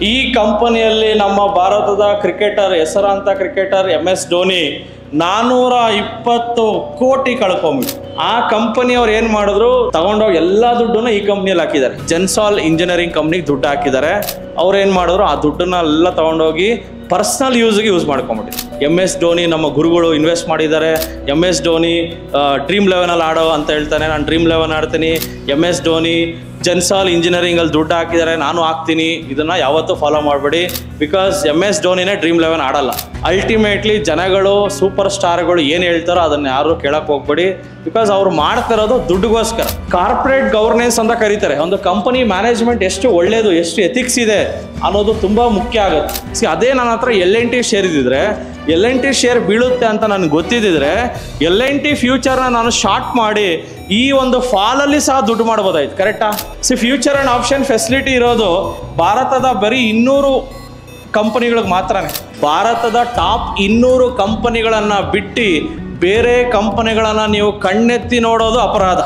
ಈ ಕಂಪನಿಯಲ್ಲಿ ನಮ್ಮ ಭಾರತದ ಕ್ರಿಕೆಟರ್, ಹೆಸರಾಂತ ಕ್ರಿಕೆಟರ್ MS ಧೋನಿ 420 ಕೋಟಿ ಕಳ್ಕೊಂಬಿಟ್ಟು ಆ ಕಂಪನಿಯವ್ರು ಏನು ಮಾಡಿದ್ರು, ತಗೊಂಡೋಗಿ ಎಲ್ಲ ದುಡ್ಡನ್ನ ಈ ಕಂಪ್ನಿಯಲ್ಲಿ ಹಾಕಿದ್ದಾರೆ. ಜೆನ್ಸಾಲ್ ಇಂಜಿನಿಯರಿಂಗ್ ಕಂಪ್ನಿಗೆ ದುಡ್ಡು ಹಾಕಿದ್ದಾರೆ. ಅವ್ರು ಏನು ಮಾಡಿದ್ರು, ಆ ದುಡ್ಡನ್ನ ಎಲ್ಲ ತಗೊಂಡೋಗಿ ಪರ್ಸ್ನಲ್ ಯೂಸ್ಗೆ ಯೂಸ್ ಮಾಡ್ಕೊಂಬಿಟ್ಟು. MS ಧೋನಿ ನಮ್ಮ ಗುರುಗಳು ಇನ್ವೆಸ್ಟ್ ಮಾಡಿದ್ದಾರೆ. MS ಧೋನಿ ಡ್ರೀಮ್ 11 ಆಡೋ ಅಂತ ಹೇಳ್ತಾನೆ, ನಾನು ಡ್ರೀಮ್ 11 ಆಡ್ತೀನಿ. MS ಧೋನಿ ಜೆನ್ಸಾಲ್ ಇಂಜಿನಿಯರಿಂಗಲ್ಲಿ ದುಡ್ಡು ಹಾಕಿದ್ದಾರೆ, ನಾನು ಹಾಕ್ತೀನಿ. ಇದನ್ನು ಯಾವತ್ತೂ ಫಾಲೋ ಮಾಡಬೇಡಿ. ಬಿಕಾಸ್ MS ಧೋನಿನೇ ಡ್ರೀಮ್ 11 ಆಡಲ್ಲ. ಅಲ್ಟಿಮೇಟ್ಲಿ ಜನಗಳು, ಸೂಪರ್ ಸ್ಟಾರ್ಗಳು ಏನು ಹೇಳ್ತಾರೋ ಅದನ್ನು ಯಾರು ಕೇಳಕ್ಕೆ ಹೋಗ್ಬೇಡಿ. ಬಿಕಾಸ್ ಅವ್ರು ಮಾಡ್ತಿರೋದು ದುಡ್ಡುಗೋಸ್ಕರ. ಕಾರ್ಪೊರೇಟ್ ಗವರ್ನೆನ್ಸ್ ಅಂತ ಕರೀತಾರೆ. ಒಂದು ಕಂಪನಿ ಮ್ಯಾನೇಜ್ಮೆಂಟ್ ಎಷ್ಟು ಒಳ್ಳೆಯದು, ಎಷ್ಟು ಎಥಿಕ್ಸ್ ಇದೆ ಅನ್ನೋದು ತುಂಬ ಮುಖ್ಯ ಆಗುತ್ತೆ. ಅದೇ ನನ್ನ ಹತ್ರ LNT ಶೇರ್ ಇದ್ದಿದ್ರೆ, LNT ಶೇರ್ ಬೀಳುತ್ತೆ ಅಂತ ನನಗೆ ಗೊತ್ತಿದ್ದಿದ್ರೆ LNT ಫ್ಯೂಚರ್ನ ನಾನು ಶಾರ್ಟ್ ಮಾಡಿ ಈ ಒಂದು ಫಾಲಲ್ಲಿ ಸಹ ದುಡ್ಡು ಮಾಡ್ಬೋದಾಯ್ತು. ಕರೆಕ್ಟಾ? ಫ್ಯೂಚರ್ ಆ್ಯಂಡ್ ಆಪ್ಷನ್ ಫೆಸಿಲಿಟಿ ಇರೋದು ಭಾರತದ ಬರೀ 200 ಕಂಪನಿಗಳಿಗೆ ಮಾತ್ರನೇ. ಭಾರತದ ಟಾಪ್ 200 ಕಂಪನಿಗಳನ್ನು ಬಿಟ್ಟು ಬೇರೆ ಕಂಪನಿಗಳನ್ನು ನೀವು ಕಣ್ಣೆತ್ತಿ ನೋಡೋದು ಅಪರಾಧ.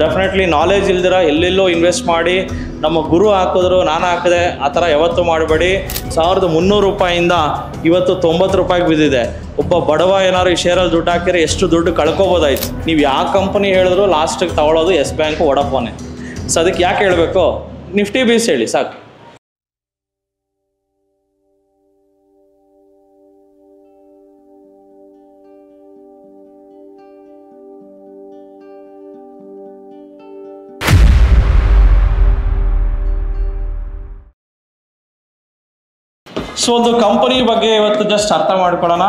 ಡೆಫಿನೆಟ್ಲಿ ನಾಲೆಜ್ ಇಲ್ದಿರ ಎಲ್ಲೆಲ್ಲೋ ಇನ್ವೆಸ್ಟ್ ಮಾಡಿ, ನಮ್ಮ ಗುರು ಹಾಕಿದ್ರು ನಾನು ಹಾಕಿದೆ ಆ ಥರ ಯಾವತ್ತೂ ಮಾಡಬೇಡಿ. 1300 ರೂಪಾಯಿಂದ ಇವತ್ತು 90 ರೂಪಾಯಿಗೆ ಬಿದ್ದಿದೆ. ಒಬ್ಬ ಬಡವ ಏನಾದ್ರು ಈ ಶೇರಲ್ಲಿ ದುಡ್ಡು ಹಾಕಿದ್ರೆ ಎಷ್ಟು ದುಡ್ಡು ಕಳ್ಕೊಬೋದಾಯ್ತು. ನೀವು ಯಾವ ಕಂಪನಿ ಹೇಳಿದ್ರು ಲಾಸ್ಟಿಗೆ ತಗೊಳ್ಳೋದು ಎಸ್ ಬ್ಯಾಂಕು, ವಡಾಫೋನೆ. ಅದಕ್ಕೆ ಯಾಕೆ ಹೇಳಬೇಕು, ನಿಫ್ಟಿ ಬೀಸ್ ಹೇಳಿ ಸಾಕು. ಒಂದು ಕಂಪನಿ ಬಗ್ಗೆ ಇವತ್ತು ಜಸ್ಟ್ ಅರ್ಥ ಮಾಡ್ಕೊಳ್ಳೋಣ.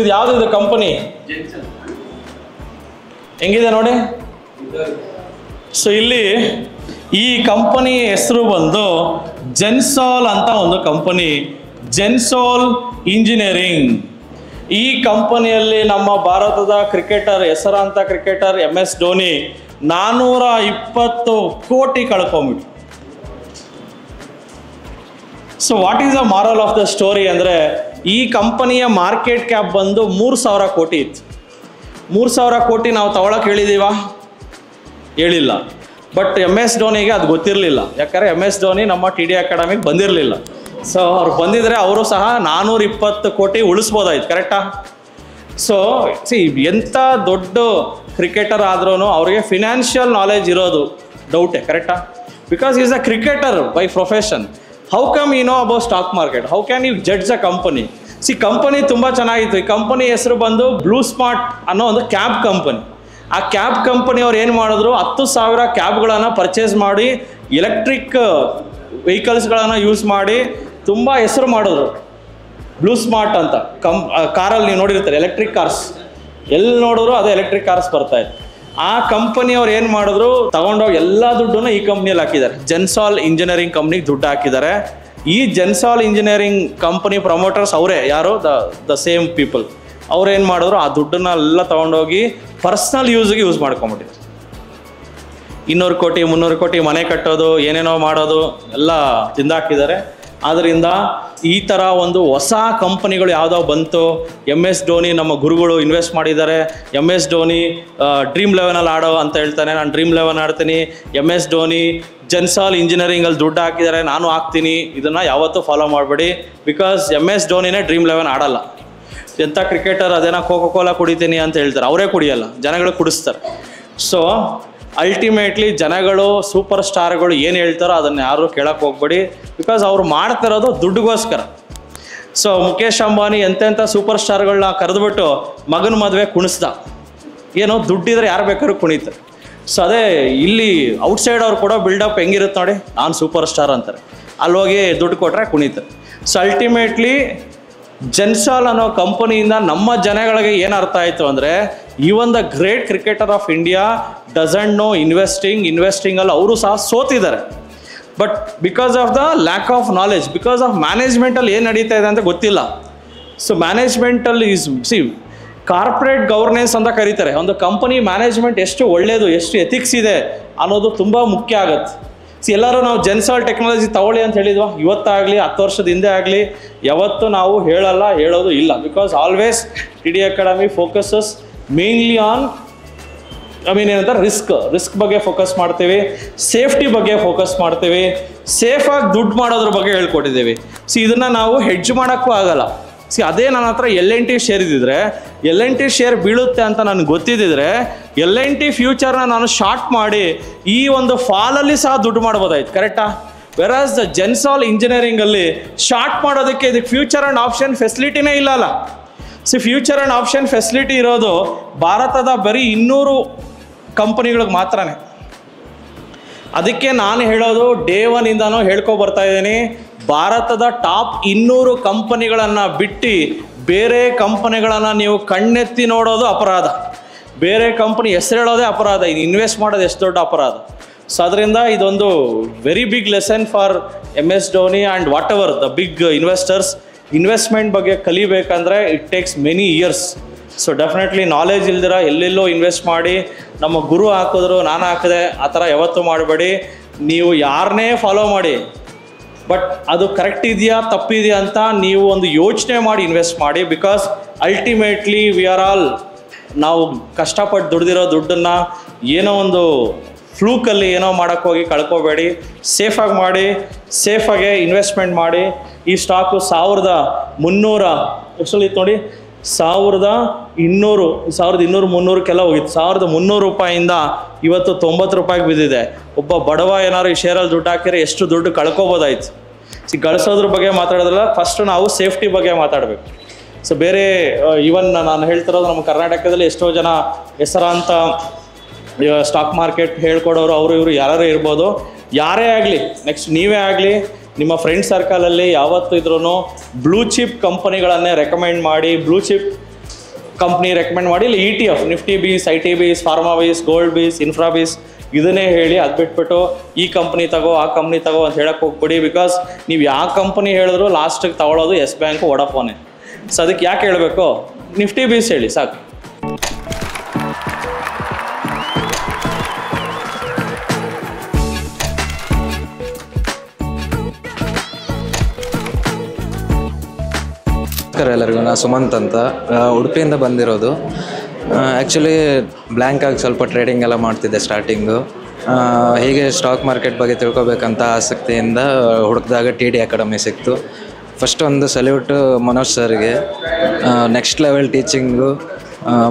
ಇದು ಯಾವುದಿದೆ ಕಂಪನಿ, ಹೆಂಗಿದೆ ನೋಡಿ. ಇಲ್ಲಿ ಈ ಕಂಪನಿ ಹೆಸರು ಬಂದು ಜೆನ್ಸಾಲ್ ಅಂತ ಒಂದು ಕಂಪನಿ, ಜೆನ್ಸಾಲ್ ಇಂಜಿನಿಯರಿಂಗ್. ಈ ಕಂಪನಿಯಲ್ಲಿ ನಮ್ಮ ಭಾರತದ ಕ್ರಿಕೆಟರ್, ಹೆಸರಾಂತ ಕ್ರಿಕೆಟರ್ MS ಧೋನಿ 420 ಕೋಟಿ ಕಳ್ಕೊಂಬಿಟ್ಟು. What is the moral of the story ಅಂದರೆ, ಈ ಕಂಪನಿಯ ಮಾರ್ಕೆಟ್ ಕ್ಯಾಪ್ ಬಂದು 3000 ಕೋಟಿ ಇತ್ತು. 3000 ಕೋಟಿ ನಾವು ತಗೊಳಕ್ಕೆ ಹೇಳಿದ್ದೀವಾ? ಹೇಳಿಲ್ಲ. ಬಟ್ MS ಧೋನಿಗೆ ಅದು ಗೊತ್ತಿರಲಿಲ್ಲ. ಯಾಕಂದರೆ MS ಧೋನಿ ನಮ್ಮ TD ಅಕಾಡೆಮಿಗೆ ಬಂದಿರಲಿಲ್ಲ. ಅವ್ರು ಬಂದಿದ್ರೆ ಅವರು ಸಹ 420 ಕೋಟಿ ಉಳಿಸ್ಬೋದಾಯ್ತು. ಕರೆಕ್ಟಾ? ಎಂಥ ದೊಡ್ಡ ಕ್ರಿಕೆಟರ್ ಆದ್ರೂ ಅವ್ರಿಗೆ ಫಿನಾನ್ಷಿಯಲ್ ನಾಲೆಜ್ ಇರೋದು ಡೌಟೇ. ಕರೆಕ್ಟಾ? Because is a cricketer by profession. How come you know about stock market? How can you judge a company? Company ತುಂಬ ಚೆನ್ನಾಗಿತ್ತು. ಈ ಕಂಪನಿ ಹೆಸರು ಬಂದು ಬ್ಲೂ ಸ್ಮಾರ್ಟ್ ಅನ್ನೋ ಒಂದು ಕ್ಯಾಬ್ ಕಂಪನಿ. ಆ ಕ್ಯಾಬ್ ಕಂಪನಿಯವ್ರು ಏನು ಮಾಡಿದ್ರು, 10,000 ಕ್ಯಾಬ್ಗಳನ್ನು ಪರ್ಚೇಸ್ ಮಾಡಿ ಎಲೆಕ್ಟ್ರಿಕ್ ವೆಹಿಕಲ್ಸ್ಗಳನ್ನು ಯೂಸ್ ಮಾಡಿ ತುಂಬ ಹೆಸರು ಮಾಡಿದ್ರು. ಬ್ಲೂ ಸ್ಮಾರ್ಟ್ ಅಂತ ಕಾರಲ್ಲಿ ನೀವು ನೋಡಿರ್ತಾರೆ, ಎಲೆಕ್ಟ್ರಿಕ್ ಕಾರ್ಸ್ ಎಲ್ಲಿ ನೋಡಿದ್ರು ಅದೇ ಎಲೆಕ್ಟ್ರಿಕ್ ಕಾರ್ಸ್ ಬರ್ತಾಯಿತ್ತು. ಆ ಕಂಪನಿಯವ್ರು ಏನು ಮಾಡಿದ್ರು, ತಗೊಂಡೋಗಿ ಎಲ್ಲ ದುಡ್ಡನ್ನು ಈ ಕಂಪ್ನಿಯಲ್ಲಿ ಹಾಕಿದ್ದಾರೆ. ಜೆನ್ಸಾಲ್ ಇಂಜಿನಿಯರಿಂಗ್ ಕಂಪ್ನಿಗೆ ದುಡ್ಡು ಹಾಕಿದ್ದಾರೆ. ಈ ಜೆನ್ಸಾಲ್ ಇಂಜಿನಿಯರಿಂಗ್ ಕಂಪನಿ ಪ್ರಮೋಟರ್ಸ್ ಅವರೇ. ಯಾರು? The same people. ಅವ್ರು ಏನು ಮಾಡಿದ್ರು, ಆ ದುಡ್ಡನ್ನೆಲ್ಲ ತಗೊಂಡೋಗಿ ಪರ್ಸ್ನಲ್ ಯೂಸ್ಗೆ ಯೂಸ್ ಮಾಡ್ಕೊಂಬಿಟ್ಟಿದ್ರು. 200 ಕೋಟಿ 300 ಕೋಟಿ ಮನೆ ಕಟ್ಟೋದು, ಏನೇನೋ ಮಾಡೋದು ಎಲ್ಲ ತಿಂದಾಕಿದ್ದಾರೆ. ಆದ್ದರಿಂದ ಈ ಥರ ಒಂದು ಹೊಸ ಕಂಪನಿಗಳು ಯಾವುದೋ ಬಂತು. MS ಧೋನಿ ನಮ್ಮ ಗುರುಗಳು ಇನ್ವೆಸ್ಟ್ ಮಾಡಿದ್ದಾರೆ. MS ಧೋನಿ ಡ್ರೀಮ್ 11 ಆಡೋ ಅಂತ ಹೇಳ್ತಾನೆ, ನಾನು ಡ್ರೀಮ್ 11 ಆಡ್ತೀನಿ. MS ಧೋನಿ ಜೆನ್ಸಾಲ್ ಇಂಜಿನಿಯರಿಂಗಲ್ಲಿ ದುಡ್ಡು ಹಾಕಿದ್ದಾರೆ, ನಾನು ಹಾಕ್ತೀನಿ. ಇದನ್ನು ಯಾವತ್ತೂ ಫಾಲೋ ಮಾಡಬೇಡಿ. ಬಿಕಾಸ್ MS ಧೋನಿನೇ ಡ್ರೀಮ್ 11 ಆಡಲ್ಲ. ಎಂಥ ಕ್ರಿಕೆಟರ್ ಅದೇನೋ ಕೋಕೋ-ಕೋಲಾ ಕುಡಿತೀನಿ ಅಂತ ಹೇಳ್ತಾರೆ, ಅವರೇ ಕುಡಿಯಲ್ಲ, ಜನಗಳು ಕುಡಿಸ್ತಾರೆ. ಅಲ್ಟಿಮೇಟ್ಲಿ ಜನಗಳು, ಸೂಪರ್ ಸ್ಟಾರ್ಗಳು ಏನು ಹೇಳ್ತಾರೋ ಅದನ್ನು ಯಾರು ಕೇಳಕ್ಕೆ ಹೋಗ್ಬೇಡಿ. ಬಿಕಾಸ್ ಅವ್ರು ಮಾಡ್ತಿರೋದು ದುಡ್ಡುಗೋಸ್ಕರ. ಮುಖೇಶ್ ಅಂಬಾನಿ ಎಂತೆಂಥ ಸೂಪರ್ ಸ್ಟಾರ್ಗಳನ್ನ ಕರೆದುಬಿಟ್ಟು ಮಗನ ಮದುವೆ ಕುಣಿಸ್ದ. ಏನೋ ದುಡ್ಡಿದ್ರೆ ಯಾರು ಬೇಕಾದ್ರೂ ಕುಣಿತಾರೆ. ಅದೇ ಇಲ್ಲಿ ಔಟ್ಸೈಡ್ ಅವ್ರು ಕೂಡ ಬಿಲ್ಡಪ್ ಹೆಂಗಿರುತ್ತೆ ನೋಡಿ, ನಾನು ಸೂಪರ್ ಸ್ಟಾರ್ ಅಂತಾರೆ. ಅಲ್ಲಿ ಹೋಗಿ ದುಡ್ಡು ಕೊಟ್ಟರೆ ಕುಣಿತಾರೆ. ಅಲ್ಟಿಮೇಟ್ಲಿ ಜೆನ್ಸಾಲ್ ಅನ್ನೋ ಕಂಪನಿಯಿಂದ ನಮ್ಮ ಜನಗಳಿಗೆ ಏನು ಅರ್ಥ ಆಯಿತು ಅಂದರೆ, even the great cricketer of India doesn't know ಇನ್ವೆಸ್ಟಿಂಗಲ್ಲಿ ಅವರು ಸಹ ಸೋತಿದ್ದಾರೆ. But because of the lack of knowledge, because of ಮ್ಯಾನೇಜ್ಮೆಂಟಲ್ಲಿ ಏನು ನಡೀತಾ ಇದೆ ಅಂತ ಗೊತ್ತಿಲ್ಲ. ಮ್ಯಾನೇಜ್ಮೆಂಟಲ್ಲಿ ಕಾರ್ಪೊರೇಟ್ ಗವರ್ನೆನ್ಸ್ ಅಂತ ಕರೀತಾರೆ. ಒಂದು ಕಂಪನಿ ಮ್ಯಾನೇಜ್ಮೆಂಟ್ ಎಷ್ಟು ಒಳ್ಳೆಯದು, ಎಷ್ಟು ಎಥಿಕ್ಸ್ ಇದೆ ಅನ್ನೋದು ತುಂಬ ಮುಖ್ಯ ಆಗುತ್ತೆ. ಎಲ್ಲರೂ ನಾವು ಜೆನ್ಸಾಲ್ ಟೆಕ್ನಾಲಜಿ ತಗೊಳ್ಳಿ ಅಂತ ಹೇಳಿದ್ವಾ? ಇವತ್ತಾಗಲಿ 10 ವರ್ಷದ ಹಿಂದೆ ಆಗಲಿ ಯಾವತ್ತೂ ನಾವು ಹೇಳೋದು ಇಲ್ಲ. Because always TD academy focuses mainly on ಏನಂತಾರೆ ರಿಸ್ಕ್ ಬಗ್ಗೆ ಫೋಕಸ್ ಮಾಡ್ತೀವಿ, ಸೇಫ್ಟಿ ಬಗ್ಗೆ ಫೋಕಸ್ ಮಾಡ್ತೀವಿ. ಸೇಫಾಗಿ ದುಡ್ಡು ಮಾಡೋದ್ರ ಬಗ್ಗೆ ಹೇಳ್ಕೊಟ್ಟಿದ್ದೀವಿ. ಇದನ್ನು ನಾವು ಹೆಡ್ಜ್ ಮಾಡೋಕ್ಕೂ ಆಗಲ್ಲ. ಅದೇ ನನ್ನ ಹತ್ರ L&T ಶೇರ್ ಇದ್ದಿದ್ರೆ, L&T ಶೇರ್ ಬೀಳುತ್ತೆ ಅಂತ ನನಗೆ ಗೊತ್ತಿದ್ದಿದ್ರೆ L&T ಫ್ಯೂಚರ್ನ ನಾನು ಶಾರ್ಟ್ ಮಾಡಿ ಈ ಒಂದು ಫಾಲಲ್ಲಿ ಸಹ ದುಡ್ಡು ಮಾಡ್ಬೋದಾಯ್ತು. ಕರೆಕ್ಟಾ? ವೆರಾಸ್ ದ ಜೆನ್ಸಾಲ್ ಇಂಜಿನಿಯರಿಂಗಲ್ಲಿ ಶಾರ್ಟ್ ಮಾಡೋದಕ್ಕೆ ಇದಕ್ಕೆ ಫ್ಯೂಚರ್ ಆ್ಯಂಡ್ ಆಪ್ಷನ್ ಫೆಸಿಲಿಟಿನೇ ಇಲ್ಲಲ್ಲ. ಫ್ಯೂಚರ್ ಆ್ಯಂಡ್ ಆಪ್ಷನ್ ಫೆಸಿಲಿಟಿ ಇರೋದು ಭಾರತದ ಬರೀ 200 ಕಂಪನಿಗಳಿಗೆ ಮಾತ್ರನೇ. ಅದಕ್ಕೆ ನಾನು ಹೇಳೋದು ಡೇ ಒನ್ನಿಂದನೂ ಹೇಳ್ಕೊಬರ್ತಾ ಇದ್ದೀನಿ, ಭಾರತದ ಟಾಪ್ 200 ಕಂಪನಿಗಳನ್ನು ಬಿಟ್ಟು ಬೇರೆ ಕಂಪನಿಗಳನ್ನು ನೀವು ಕಣ್ಣೆತ್ತಿ ನೋಡೋದು ಅಪರಾಧ. ಬೇರೆ ಕಂಪನಿ ಹೆಸರು ಹೇಳೋದೇ ಅಪರಾಧ. ಇದು ಇನ್ವೆಸ್ಟ್ ಮಾಡೋದು ಎಷ್ಟು ದೊಡ್ಡ ಅಪರಾಧ. ಅದರಿಂದ ಇದೊಂದು very big lesson for MS Dhoni and whatever the big investors. Investment ಬಗ್ಗೆ ಕಲಿಬೇಕಂದ್ರೆ it takes many years. Definitely knowledge ಇಲ್ದಿರ ಎಲ್ಲೆಲ್ಲೋ ಇನ್ವೆಸ್ಟ್ ಮಾಡಿ ನಮ್ಮ ಗುರು ಹಾಕಿದ್ರು ನಾನು ಹಾಕಿದೆ ಆ ಥರ ಯಾವತ್ತೂ ಮಾಡಬೇಡಿ. ನೀವು ಯಾರನ್ನೇ ಫಾಲೋ ಮಾಡಿ, ಬಟ್ ಅದು ಕರೆಕ್ಟ್ ಇದೆಯಾ ತಪ್ಪಿದೆಯಾ ಅಂತ ನೀವು ಒಂದು ಯೋಚನೆ ಮಾಡಿ ಇನ್ವೆಸ್ಟ್ ಮಾಡಿ. Because ultimately we are all, ನಾವು ಕಷ್ಟಪಟ್ಟು ದುಡ್ದಿರೋ ದುಡ್ಡನ್ನು ಏನೋ ಒಂದು ಫ್ಲೂಕಲ್ಲಿ ಏನೋ ಮಾಡೋಕ್ಕೋಗಿ ಕಳ್ಕೊಬೇಡಿ. ಸೇಫಾಗಿ ಮಾಡಿ, ಸೇಫಾಗೆ ಇನ್ವೆಸ್ಟ್ಮೆಂಟ್ ಮಾಡಿ. ಈ ಸ್ಟಾಕು 1300 ಎಷ್ಟಲ್ಲಿತ್ತು ನೋಡಿ, 1200-300ಕ್ಕೆಲ್ಲ ಹೋಗಿತ್ತು. 1300 ರೂಪಾಯಿಂದ ಇವತ್ತು 90 ರೂಪಾಯಿಗೆ ಬಿದ್ದಿದೆ. ಒಬ್ಬ ಬಡವ ಏನಾದ್ರು ಈ ಶೇರಲ್ಲಿ ದುಡ್ಡು ಹಾಕಿದ್ರೆ ಎಷ್ಟು ದುಡ್ಡು ಕಳ್ಕೊಬೋದಾಯ್ತು. ಗಳಿಸೋದ್ರ ಬಗ್ಗೆ ಮಾತಾಡೋದ್ರಲ್ಲ, ಫಸ್ಟ್ ನಾವು ಸೇಫ್ಟಿ ಬಗ್ಗೆ ಮಾತಾಡಬೇಕು. ಬೇರೆ ಈವನ್ ನಾನು ಹೇಳ್ತಿರೋದು ನಮ್ಮ ಕರ್ನಾಟಕದಲ್ಲಿ ಎಷ್ಟೋ ಜನ ಹೆಸರಾಂತ ಸ್ಟಾಕ್ ಮಾರ್ಕೆಟ್ ಹೇಳ್ಕೊಡೋರು ಅವರು ಇವರು ಯಾರು ಇರ್ಬೋದು. ಯಾರೇ ಆಗಲಿ, ನೆಕ್ಸ್ಟ್ ನೀವೇ ಆಗಲಿ, ನಿಮ್ಮ ಫ್ರೆಂಡ್ ಸರ್ಕಲಲ್ಲಿ ಯಾವತ್ತೂ ಇದ್ರೂ ಬ್ಲೂ ಚಿಪ್ ಕಂಪನಿಗಳನ್ನೇ ರೆಕಮೆಂಡ್ ಮಾಡಿ, ಬ್ಲೂ ಚಿಪ್ ಕಂಪ್ನಿ ರೆಕಮೆಂಡ್ ಮಾಡಿ. ಇಲ್ಲ ETF, Nifty BeES, IT BeES, pharma BeES, gold BeES, infra BeES ಇದನ್ನೇ ಹೇಳಿ. ಅದು ಬಿಟ್ಬಿಟ್ಟು ಈ ಕಂಪ್ನಿ ತಗೋ ಆ ಕಂಪ್ನಿ ತಗೋ ಅಂತ ಹೇಳಕ್ಕೆ ಹೋಗ್ಬಿಡಿ. ಬಿಕಾಸ್ ನೀವು ಯಾವ ಕಂಪ್ನಿ ಹೇಳಿದ್ರು ಲಾಸ್ಟಿಗೆ ತಗೊಳ್ಳೋದು ಯೆಸ್ ಬ್ಯಾಂಕು, ವೋಡಾಫೋನೇ. ಅದಕ್ಕೆ ಯಾಕೆ ಹೇಳಬೇಕು, ನಿಫ್ಟಿ ಬೀಸ್ ಹೇಳಿ ಸಾಕು. ಎಲ್ಲರಿಗೂ ನಾನು ಸುಮಂತ್ ಅಂತ, ಉಡುಪಿಯಿಂದ ಬಂದಿರೋದು. ಆ್ಯಕ್ಚುಲಿ ಬ್ಲ್ಯಾಂಕಾಗಿ ಸ್ವಲ್ಪ ಟ್ರೇಡಿಂಗ್ ಎಲ್ಲ ಮಾಡ್ತಿದ್ದೆ ಸ್ಟಾರ್ಟಿಂಗು. ಹೀಗೆ ಸ್ಟಾಕ್ ಮಾರ್ಕೆಟ್ ಬಗ್ಗೆ ತಿಳ್ಕೊಬೇಕಂತ ಆಸಕ್ತಿಯಿಂದ ಹುಡುಕಿದಾಗ TD ಅಕಾಡೆಮಿ ಸಿಕ್ತು. ಫಸ್ಟ್ ಒಂದು ಸಲ್ಯೂಟ್ ಮನೋಜ್ ಸರ್ಗೆ. ನೆಕ್ಸ್ಟ್ ಲೆವೆಲ್ ಟೀಚಿಂಗು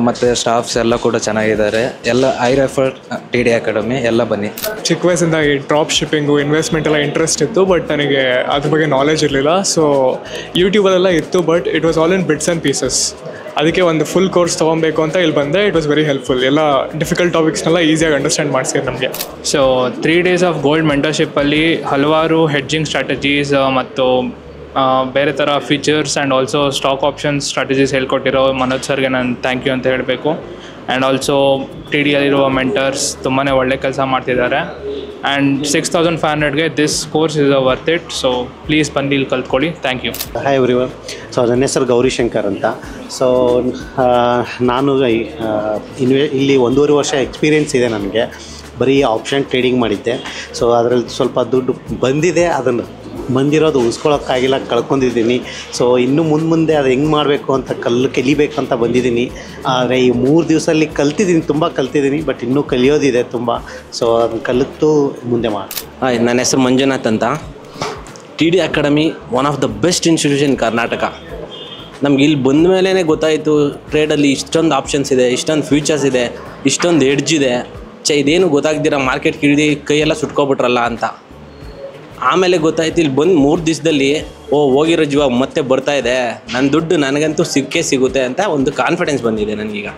ಮತ್ತು ಸ್ಟಾಫ್ಸ್ ಎಲ್ಲ ಕೂಡ ಚೆನ್ನಾಗಿದ್ದಾರೆ. ಎಲ್ಲ ಐ ರೆಫರ್ TD ಅಕಾಡೆಮಿ, ಎಲ್ಲ ಬನ್ನಿ. ಚಿಕ್ಕ ವಯಸ್ಸಿಂದ ಈ ಡ್ರಾಪ್ ಶಿಪ್ಪಿಂಗು, ಇನ್ವೆಸ್ಟ್ಮೆಂಟ್ ಎಲ್ಲ ಇಂಟ್ರೆಸ್ಟ್ ಇತ್ತು, ಬಟ್ ನನಗೆ ಅದ್ರ ಬಗ್ಗೆ ನಾಲೆಜ್ ಇರಲಿಲ್ಲ. ಸೊ ಯೂಟ್ಯೂಬಲ್ಲೆಲ್ಲ ಇತ್ತು, but it was all in bits and pieces. ಅದಕ್ಕೆ ಒಂದು ಫುಲ್ ಕೋರ್ಸ್ ತೊಗೊಬೇಕು ಅಂತ ಇಲ್ಲಿ ಬಂದೆ. It was very helpful. ಎಲ್ಲ ಡಿಫಿಕಲ್ಟ್ ಟಾಪಿಕ್ಸ್ನೆಲ್ಲ ಈಸಿಯಾಗಿ ಅಂಡರ್ಸ್ಟ್ಯಾಂಡ್ ಮಾಡಿಸಿದ್ರು ನಮಗೆ. ಸೊ 3 days ಆಫ್ ಗೋಲ್ಡ್ ಮೆಂಟರ್ಶಿಪ್ಪಲ್ಲಿ ಹಲವಾರು ಹೆಡ್ಜಿಂಗ್ ಸ್ಟ್ರಾಟಜೀಸ್ ಮತ್ತು ಬೇರೆ ಥರ features and also stock options strategies ಹೇಳ್ಕೊಟ್ಟಿರೋ ಮನೋಜ್ ಸರ್ಗೆ ನಾನು ಥ್ಯಾಂಕ್ ಯು ಅಂತ ಹೇಳಬೇಕು. ಆ್ಯಂಡ್ ಆಲ್ಸೋ TD ಅಲ್ಲಿರುವ ಮೆಂಟರ್ಸ್ ತುಂಬಾ ಒಳ್ಳೆ ಕೆಲಸ ಮಾಡ್ತಿದ್ದಾರೆ. ಆ್ಯಂಡ್ 6500ಗೆ this course is worth it. So please ಬಂದು ಇಲ್ಲಿ ಕಲ್ತ್ಕೊಳ್ಳಿ. Thank you. Hi everyone. ನನ್ನ ಹೆಸರು ಗೌರಿಶಂಕರ್ ಅಂತ. ಸೊ ನಾನು ಇಲ್ಲಿ 1.5 ವರ್ಷ ಎಕ್ಸ್ಪೀರಿಯೆನ್ಸ್ ಇದೆ ನನಗೆ. ಬರೀ ಆಪ್ಷನ್ ಟ್ರೇಡಿಂಗ್ ಮಾಡಿದ್ದೆ. ಸೊ ಅದರಲ್ಲಿ ಸ್ವಲ್ಪ ದುಡ್ಡು ಬಂದಿದೆ, ಅದನ್ನು ಬಂದಿರೋದು ಉಳಿಸ್ಕೊಳ್ಳೋಕ್ಕಾಗಿಲ್ಲ, ಕಳ್ಕೊಂಡಿದ್ದೀನಿ. ಸೊ ಇನ್ನು ಮುಂದೆ ಅದು ಹೆಂಗೆ ಮಾಡಬೇಕು ಅಂತ ಕಲಿಬೇಕಂತ ಬಂದಿದ್ದೀನಿ. ಆದರೆ ಈ 3 ದಿವಸದಲ್ಲಿ ಕಲ್ತಿದ್ದೀನಿ, ತುಂಬ ಕಲ್ತಿದ್ದೀನಿ, ಬಟ್ ಇನ್ನೂ ಕಲಿಯೋದಿದೆ ತುಂಬ. ಸೊ ಅದನ್ನು ಕಲಿತು ಮುಂದೆ ಮಾಡಿ. ಹಾಯ್, ನನ್ನ ಹೆಸರು ಮಂಜುನಾಥ್ ಅಂತ. TD academy one of the best institution ಇನ್ ಕರ್ನಾಟಕ. ನಮ್ಗೆ ಇಲ್ಲಿ ಬಂದ ಮೇಲೇ ಗೊತ್ತಾಯಿತು ಟ್ರೇಡಲ್ಲಿ ಇಷ್ಟೊಂದು ಆಪ್ಷನ್ಸ್ ಇದೆ, ಇಷ್ಟೊಂದು ಫ್ಯೂಚರ್ಸ್ ಇದೆ, ಇಷ್ಟೊಂದು ಎಡ್ಜ್ ಇದೆ. ಇದೇನು ಗೊತ್ತಾಗ್ದಿರ ಮಾರ್ಕೆಟ್ ಕಿಡಿದು ಕೈಯೆಲ್ಲ ಸುಟ್ಕೊಬಿಟ್ರಲ್ಲ ಅಂತ. ಆಮೇಲೆ ಗೊತ್ತಾಯ್ತು ಇಲ್ಲಿ ಬಂದು 3 ದಿವಸದಲ್ಲಿ ಹೋಗಿರೋ ಜೀವ ಮತ್ತೆ ಬರ್ತಾಯಿದೆ, ನನ್ನ ದುಡ್ಡು ನನಗಂತೂ ಸಿಕ್ಕೇ ಸಿಗುತ್ತೆ ಅಂತ ಒಂದು ಕಾನ್ಫಿಡೆನ್ಸ್ ಬಂದಿದೆ ನನಗೀಗ.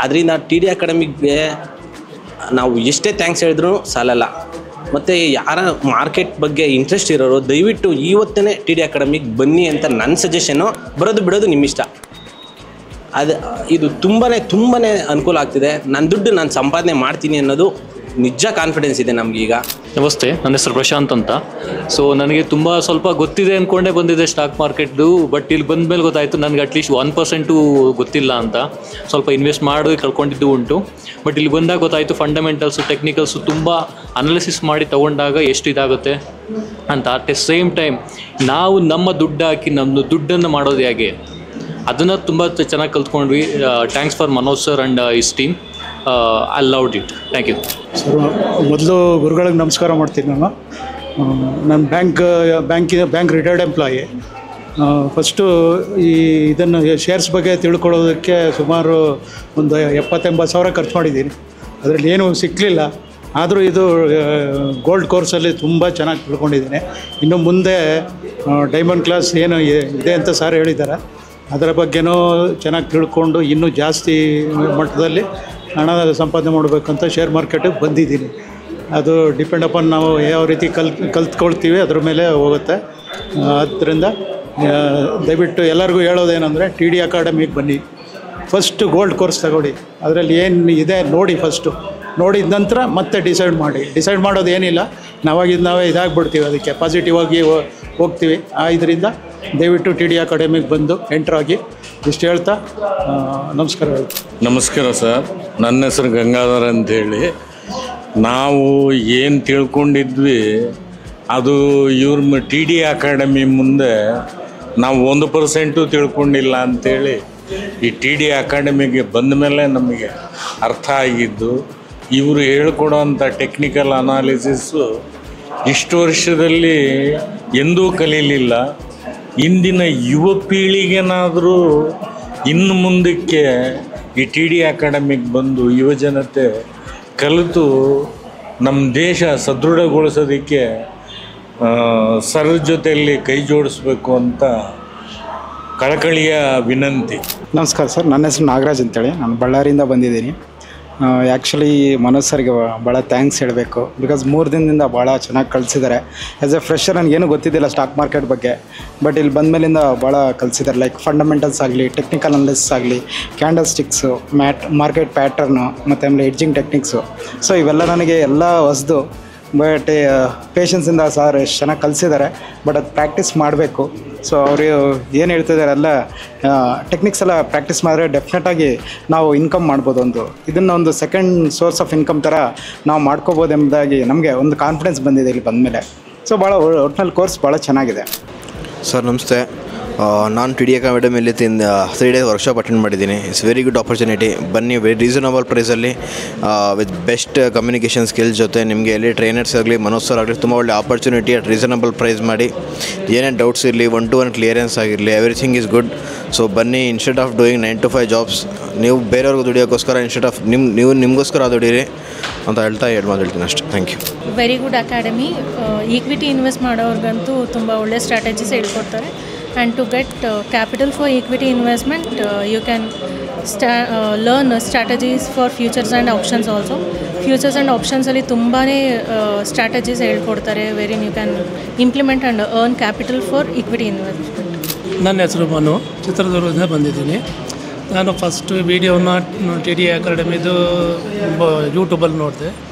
ಅದರಿಂದ TD ಅಕಾಡೆಮಿಗೆ ನಾವು ಎಷ್ಟೇ ಥ್ಯಾಂಕ್ಸ್ ಹೇಳಿದ್ರೂ ಸಾಲಲ್ಲ. ಮತ್ತು ಯಾರ ಮಾರ್ಕೆಟ್ ಬಗ್ಗೆ ಇಂಟ್ರೆಸ್ಟ್ ಇರೋರು ದಯವಿಟ್ಟು ಇವತ್ತೇ TD ಅಕಾಡೆಮಿಗೆ ಬನ್ನಿ ಅಂತ ನನ್ನ ಸಜೆಷನ್ನು. ಬರೋದು ಬಿಡೋದು ನಿಮ್ಮ ಇಷ್ಟ. ಇದು ತುಂಬಾ ಅನುಕೂಲ ಆಗ್ತಿದೆ. ನನ್ನ ದುಡ್ಡು ನಾನು ಸಂಪಾದನೆ ಮಾಡ್ತೀನಿ ಅನ್ನೋದು ನಿಜ ಕಾನ್ಫಿಡೆನ್ಸ್ ಇದೆ ನಮಗೀಗ. ನಮಸ್ತೆ, ನನ್ನ ಹೆಸರು ಪ್ರಶಾಂತ್ ಅಂತ. ಸೊ ನನಗೆ ಸ್ವಲ್ಪ ಗೊತ್ತಿದೆ ಅಂದ್ಕೊಂಡೇ ಬಂದಿದೆ ಸ್ಟಾಕ್ ಮಾರ್ಕೆಟ್ದು. ಬಟ್ ಇಲ್ಲಿ ಬಂದ ಮೇಲೆ ಗೊತ್ತಾಯಿತು ನನಗೆ ಅಟ್ಲೀಸ್ಟ್ 1% ಗೊತ್ತಿಲ್ಲ ಅಂತ. ಸ್ವಲ್ಪ ಇನ್ವೆಸ್ಟ್ ಮಾಡಿ ಕಳ್ಕೊಂಡಿದ್ದು ಉಂಟು. ಬಟ್ ಇಲ್ಲಿ ಬಂದಾಗ ಗೊತ್ತಾಯಿತು ಫಂಡಮೆಂಟಲ್ಸು, ಟೆಕ್ನಿಕಲ್ಸು ತುಂಬ ಅನಾಲಿಸಿಸ್ ಮಾಡಿ ತೊಗೊಂಡಾಗ ಎಷ್ಟು ಇದಾಗುತ್ತೆ ಅಂತ. ಅಟ್ ದ ಸೇಮ್ ಟೈಮ್ ನಾವು ನಮ್ಮ ದುಡ್ಡು ಹಾಕಿ ನಮ್ಮ ದುಡ್ಡನ್ನು ಮಾಡೋದು ಹೇಗೆ ಅದನ್ನು ತುಂಬ ಚೆನ್ನಾಗಿ ಕಲ್ತ್ಕೊಂಡ್ವಿ. Thanks for Manoj sir and his team. I loved it. Thank you sir. ಮೊದಲು ಗುರುಗಳಿಗೆ ನಮಸ್ಕಾರ ಮಾಡ್ತೀನಿ ನಾನು. ನಾನು ಬ್ಯಾಂಕ್ ರಿಟೈರ್ಡ್ ಎಂಪ್ಲಾಯಿ. ಫಸ್ಟು ಇದನ್ನು ಶೇರ್ಸ್ ಬಗ್ಗೆ ತಿಳ್ಕೊಳ್ಳೋದಕ್ಕೆ ಸುಮಾರು ಒಂದು 70-80 ಸಾವಿರ ಖರ್ಚು ಮಾಡಿದ್ದೀನಿ. ಅದರಲ್ಲಿ ಏನೂ ಸಿಕ್ಕಲಿಲ್ಲ. ಆದರೂ ಇದು ಗೋಲ್ಡ್ ಕೋರ್ಸಲ್ಲಿ ತುಂಬ ಚೆನ್ನಾಗಿ ತಿಳ್ಕೊಂಡಿದ್ದೀನಿ. ಇನ್ನು ಮುಂದೆ ಡೈಮಂಡ್ ಕ್ಲಾಸ್ ಏನು ಇದೆ ಅಂತ ಸಾರ್ ಹೇಳಿದ್ದಾರೆ, ಅದರ ಬಗ್ಗೆನೂ ಚೆನ್ನಾಗಿ ತಿಳ್ಕೊಂಡು ಇನ್ನೂ ಜಾಸ್ತಿ ಮಟ್ಟದಲ್ಲಿ ಹಣ ಸಂಪಾದನೆ ಮಾಡಬೇಕಂತ ಶೇರ್ ಮಾರ್ಕೆಟಿಗೆ ಬಂದಿದ್ದೀನಿ. ಅದು ಡಿಪೆಂಡ್ ಅಪಾನ್ ನಾವು ಯಾವ ರೀತಿ ಕಲ್ತ್ಕೊಳ್ತೀವಿ ಅದ್ರ ಮೇಲೆ ಹೋಗುತ್ತೆ. ಆದ್ದರಿಂದ ದಯವಿಟ್ಟು ಎಲ್ಲರಿಗೂ ಹೇಳೋದೇನೆಂದರೆ TD ಅಕಾಡೆಮಿಗೆ ಬನ್ನಿ, ಫಸ್ಟು ಗೋಲ್ಡ್ ಕೋರ್ಸ್ ತಗೊಳ್ಳಿ. ಅದರಲ್ಲಿ ಏನು ಇದೆ ನೋಡಿ, ಫಸ್ಟು ನೋಡಿದ ನಂತರ ಮತ್ತೆ ಡಿಸೈಡ್ ಮಾಡೋದು ಏನಿಲ್ಲ. ನಾವೇ ಇದಾಗ್ಬಿಡ್ತೀವಿ, ಅದಕ್ಕೆ ಪಾಸಿಟಿವ್ ಆಗಿ ಹೋಗ್ತೀವಿ. ಇದರಿಂದ ದಯವಿಟ್ಟು TD ಅಕಾಡೆಮಿಗೆ ಬಂದು ಎಂಟ್ರಾಗಿ ಇಷ್ಟು ಹೇಳ್ತಾ ನಮಸ್ಕಾರ. ನಮಸ್ಕಾರ ಸರ್, ನನ್ನ ಹೆಸರು ಗಂಗಾಧರ್ ಅಂಥೇಳಿ. ನಾವು ಏನು ತಿಳ್ಕೊಂಡಿದ್ವಿ ಅದು TD ಅಕಾಡೆಮಿ ಮುಂದೆ ನಾವು 1% ತಿಳ್ಕೊಂಡಿಲ್ಲ ಅಂಥೇಳಿ ಈ TD ಅಕಾಡೆಮಿಗೆ ಬಂದ ಮೇಲೆ ನಮಗೆ ಅರ್ಥ ಆಗಿದ್ದು. ಇವರು ಹೇಳ್ಕೊಡೋವಂಥ ಟೆಕ್ನಿಕಲ್ ಅನಾಲಿಸಿಸ್ಸು ಇಷ್ಟು ವರ್ಷದಲ್ಲಿ ಎಂದೂ ಕಲೀಲಿಲ್ಲ. ಇಂದಿನ ಯುವ ಪೀಳಿಗೆನಾದರೂ ಇನ್ನು ಮುಂದಕ್ಕೆ ಈ TD ಅಕಾಡೆಮಿಗೆ ಬಂದು ಯುವಜನತೆ ಕಲಿತು ನಮ್ಮ ದೇಶ ಸದೃಢಗೊಳಿಸೋದಕ್ಕೆ ಸರ್ ಜೊತೆಯಲ್ಲಿ ಕೈ ಜೋಡಿಸ್ಬೇಕು ಅಂತ ಕಳಕಳಿಯ ವಿನಂತಿ. ನಮಸ್ಕಾರ ಸರ್, ನನ್ನ ಹೆಸರು ನಾಗರಾಜ್ ಅಂತೇಳಿ. ನಾನು ಬಳ್ಳಾರಿಯಿಂದ ಬಂದಿದ್ದೀನಿ. ಆ್ಯಕ್ಚುಲಿ ಮನೋಜ್ ಸರ್ಗೆ ಭಾಳ ಥ್ಯಾಂಕ್ಸ್ ಹೇಳಬೇಕು. ಬಿಕಾಸ್ 3 ದಿನದಿಂದ ಭಾಳ ಚೆನ್ನಾಗಿ ಕಲಿಸಿದ್ದಾರೆ. ಆ್ಯಸ್ ಎ ಫ್ರೆಶರ್ ನನಗೇನು ಗೊತ್ತಿದ್ದಿಲ್ಲ ಸ್ಟಾಕ್ ಮಾರ್ಕೆಟ್ ಬಗ್ಗೆ, ಬಟ್ ಇಲ್ಲಿ ಬಂದಮೇಲಿಂದ ಭಾಳ ಕಲಿಸಿದ್ದಾರೆ. ಲೈಕ್ ಫಂಡಮೆಂಟಲ್ಸ್ ಆಗಲಿ, ಟೆಕ್ನಿಕಲ್ ಅನಾಲಿಸಿಸ್ ಆಗಲಿ, ಕ್ಯಾಂಡಲ್ ಸ್ಟಿಕ್ಸು, ಮಾರ್ಕೆಟ್ ಪ್ಯಾಟರ್ನು, ಮತ್ತು ಆಮೇಲೆ ಎಡ್ಜಿಂಗ್ ಟೆಕ್ನಿಕ್ಸು. ಸೊ ಇವೆಲ್ಲ ನನಗೆ ಎಲ್ಲ ಹೊಸದು. ಬಟ್ ಪೇಷನ್ಸಿಂದ ಸಾರ್ ಎಷ್ಟು ಚೆನ್ನಾಗಿ ಕಲಿಸಿದ್ದಾರೆ. ಬಟ್ ಅದು ಪ್ರಾಕ್ಟೀಸ್ ಮಾಡಬೇಕು. ಸೊ ಅವರು ಏನು ಹೇಳ್ತಿದ್ದಾರೆ ಎಲ್ಲ ಟೆಕ್ನಿಕ್ಸ್ ಎಲ್ಲ ಪ್ರಾಕ್ಟೀಸ್ ಮಾಡಿದ್ರೆ ಡೆಫಿನೆಟಾಗಿ ನಾವು ಇನ್ಕಮ್ ಮಾಡ್ಬೋದು. ಇದನ್ನು ಸೆಕೆಂಡ್ ಸೋರ್ಸ್ ಆಫ್ ಇನ್ಕಮ್ ಥರ ನಾವು ಮಾಡ್ಕೋಬೋದು ಎಂಬುದಾಗಿ ನಮಗೆ ಒಂದು ಕಾನ್ಫಿಡೆನ್ಸ್ ಬಂದಿದೆ ಇಲ್ಲಿ ಬಂದಮೇಲೆ. ಸೊ ಭಾಳ ಒಟ್ನಲ್ಲಿ ಕೋರ್ಸ್ ಭಾಳ ಚೆನ್ನಾಗಿದೆ. ಸರ್ ನಮಸ್ತೆ, ನಾನು TD ಅಕಾಡೆಮಿಯಲ್ಲಿ 3 ಡೇಸ್ ವರ್ಕ್ಶಾಪ್ ಅಟೆಂಡ್ ಮಾಡಿದ್ದೀನಿ. It's very good opportunity. ಬನ್ನಿ, ವೆರಿ ರೀಸನಬಲ್ ಪ್ರೈಸಲ್ಲಿ ವಿತ್ ಬೆಸ್ಟ್ ಕಮ್ಯುನಿಕೇಷನ್ ಸ್ಕಿಲ್ಸ್ ಜೊತೆ ನಿಮಗೆ ಎಲ್ಲಿ ಟ್ರೈನರ್ಸ್ ಆಗಲಿ, ಮನೋಜ್ ಸರ್ ಆಗಲಿ, ತುಂಬ ಒಳ್ಳೆ ಆಪರ್ಚುನಿಟಿ ಅಟ್ ರೀಸನಬಲ್ ಪ್ರೈಸ್ ಮಾಡಿ. ಏನೇನು ಡೌಟ್ಸ್ ಇರಲಿ, 1-to-1 ಕ್ಲಿಯರೆನ್ಸ್ ಆಗಿರಲಿ, ಎವ್ರಿಥಿಂಗ್ ಈಸ್ ಗುಡ್. ಸೊ ಬನ್ನಿ, instead of doing 9 to 5 jobs, ನೀವು ಬೇರೆಯವ್ರಿಗೆ ದುಡಿಯೋಕ್ಕೋಸ್ಕರ ಇನ್ಸ್ಟೆಡ್ ಆಫ್ ನಿಮಗೋಸ್ಕರ ದುಡೀರಿ ಅಂತ ಹೇಳ್ತೀನಿ ಅಷ್ಟೇ. Thank you. Very good academy. Equity invest ಮಾಡೋರ್ಗಂತೂ ತುಂಬ ಒಳ್ಳೆ ಸ್ಟ್ರಾಟಜೀಸ್ ಹೇಳ್ಕೊಡ್ತಾರೆ. And to get capital for equity investment, you can learn strategies for futures and options also. Futures and options ಅಲ್ಲಿ ತುಂಬಾ ಸ್ಟ್ರಾಟಜೀಸ್ ಹೇಳ್ಕೊಡ್ತಾರೆ, wherein you can implement and earn capital for equity investment. ನನ್ನ ಹೆಸರು ಮನು, ಚಿತ್ರದುರ್ಗದಿಂದ ಬಂದಿದ್ದೀನಿ. ನಾನು first ವೀಡಿಯೋನ TD ಅಕಾಡೆಮಿದು ಯೂಟ್ಯೂಬಲ್ಲಿ